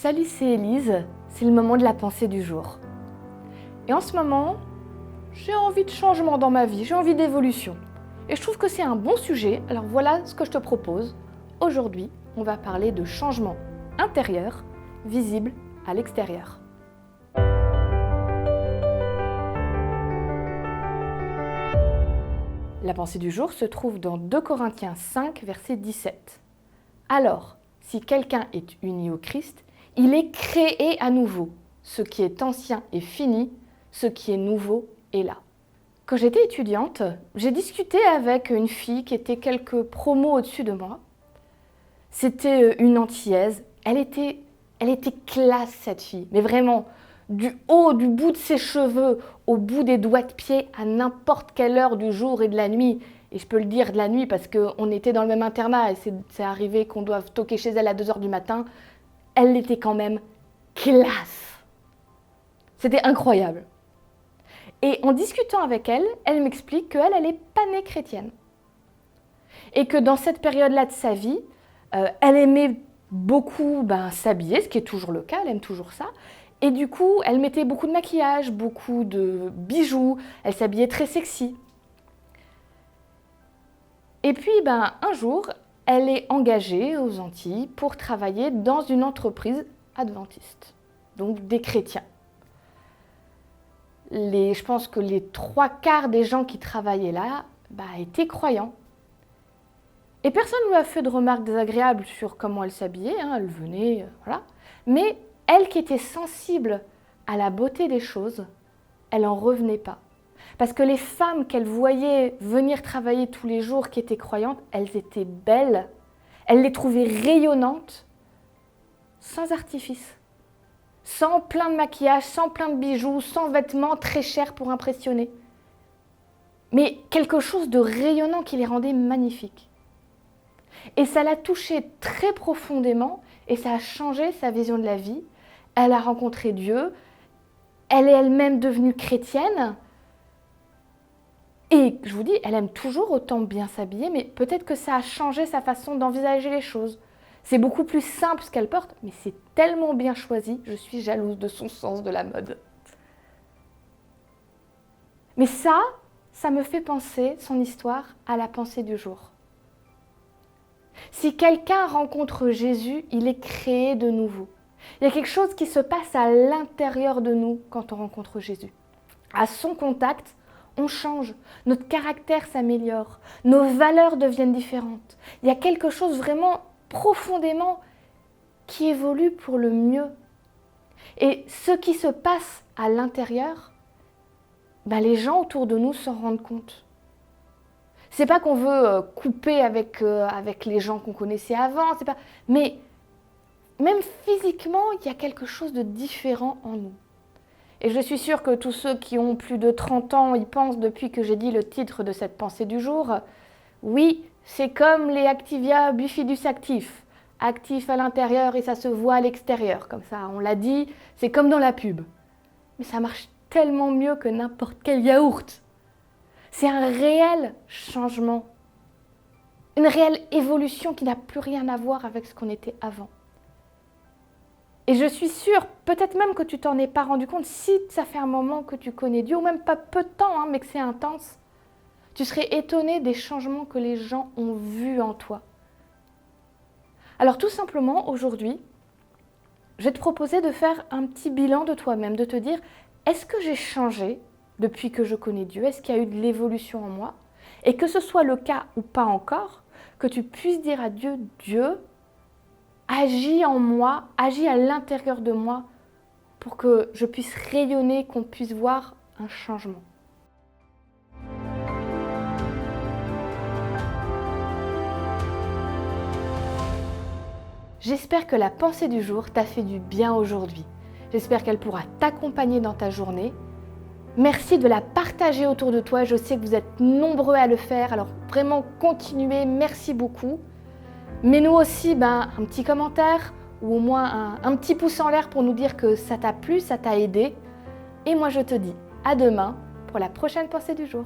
Salut, c'est Élise, c'est le moment de la pensée du jour. Et en ce moment, j'ai envie de changement dans ma vie, j'ai envie d'évolution. Et je trouve que c'est un bon sujet, alors voilà ce que je te propose. Aujourd'hui, on va parler de changement intérieur, visible à l'extérieur. La pensée du jour se trouve dans 2 Corinthiens 5, verset 17. Alors, si quelqu'un est uni au Christ, il est créé à nouveau. Ce qui est ancien est fini, ce qui est nouveau est là. Quand j'étais étudiante, j'ai discuté avec une fille qui était quelques promos au-dessus de moi. C'était une Antillaise. Elle était classe, cette fille. Mais vraiment, du haut, du bout de ses cheveux, au bout des doigts de pied, à n'importe quelle heure du jour et de la nuit. Et je peux le dire de la nuit parce qu'on était dans le même internat et c'est arrivé qu'on doive toquer chez elle à 2h du matin. Elle était quand même classe. C'était incroyable. Et en discutant avec elle, elle m'explique qu'elle n'est pas née chrétienne. Et que dans cette période-là de sa vie, elle aimait beaucoup s'habiller, ce qui est toujours le cas, elle aime toujours ça. Et du coup, elle mettait beaucoup de maquillage, beaucoup de bijoux, elle s'habillait très sexy. Et puis, un jour, elle est engagée aux Antilles pour travailler dans une entreprise adventiste, donc des chrétiens. Je pense que les 3/4 des gens qui travaillaient là étaient croyants. Et personne ne lui a fait de remarques désagréables sur comment elle s'habillait, elle venait, voilà. Mais elle qui était sensible à la beauté des choses, elle n'en revenait pas. Parce que les femmes qu'elle voyait venir travailler tous les jours, qui étaient croyantes, elles étaient belles. Elle les trouvait rayonnantes, sans artifice, sans plein de maquillage, sans plein de bijoux, sans vêtements très chers pour impressionner. Mais quelque chose de rayonnant qui les rendait magnifiques. Et ça l'a touchée très profondément et ça a changé sa vision de la vie. Elle a rencontré Dieu, elle est elle-même devenue chrétienne. Et je vous dis, elle aime toujours autant bien s'habiller, mais peut-être que ça a changé sa façon d'envisager les choses. C'est beaucoup plus simple ce qu'elle porte, mais c'est tellement bien choisi, je suis jalouse de son sens de la mode. Mais ça me fait penser, son histoire, à la pensée du jour. Si quelqu'un rencontre Jésus, il est créé de nouveau. Il y a quelque chose qui se passe à l'intérieur de nous quand on rencontre Jésus. À son contact, on change, notre caractère s'améliore, nos valeurs deviennent différentes. Il y a quelque chose vraiment profondément qui évolue pour le mieux. Et ce qui se passe à l'intérieur, les gens autour de nous s'en rendent compte. C'est pas qu'on veut couper avec les gens qu'on connaissait avant, mais même physiquement, il y a quelque chose de différent en nous. Et je suis sûre que tous ceux qui ont plus de 30 ans y pensent depuis que j'ai dit le titre de cette pensée du jour. Oui, c'est comme les Activia bifidus actifs. Actifs à l'intérieur et ça se voit à l'extérieur. Comme ça, on l'a dit, c'est comme dans la pub. Mais ça marche tellement mieux que n'importe quel yaourt. C'est un réel changement. Une réelle évolution qui n'a plus rien à voir avec ce qu'on était avant. Et je suis sûre, peut-être même que tu t'en es pas rendu compte, si ça fait un moment que tu connais Dieu, ou même pas peu de temps, mais que c'est intense, tu serais étonné des changements que les gens ont vus en toi. Alors tout simplement, aujourd'hui, je vais te proposer de faire un petit bilan de toi-même, de te dire, est-ce que j'ai changé depuis que je connais Dieu? Est-ce qu'il y a eu de l'évolution en moi? Et que ce soit le cas ou pas encore, que tu puisses dire à Dieu, Dieu, agis en moi, agis à l'intérieur de moi pour que je puisse rayonner, qu'on puisse voir un changement. J'espère que la pensée du jour t'a fait du bien aujourd'hui. J'espère qu'elle pourra t'accompagner dans ta journée. Merci de la partager autour de toi. Je sais que vous êtes nombreux à le faire, alors vraiment continuez, merci beaucoup. Mets-nous aussi un petit commentaire ou au moins un petit pouce en l'air pour nous dire que ça t'a plu, ça t'a aidé. Et moi je te dis à demain pour la prochaine pensée du jour.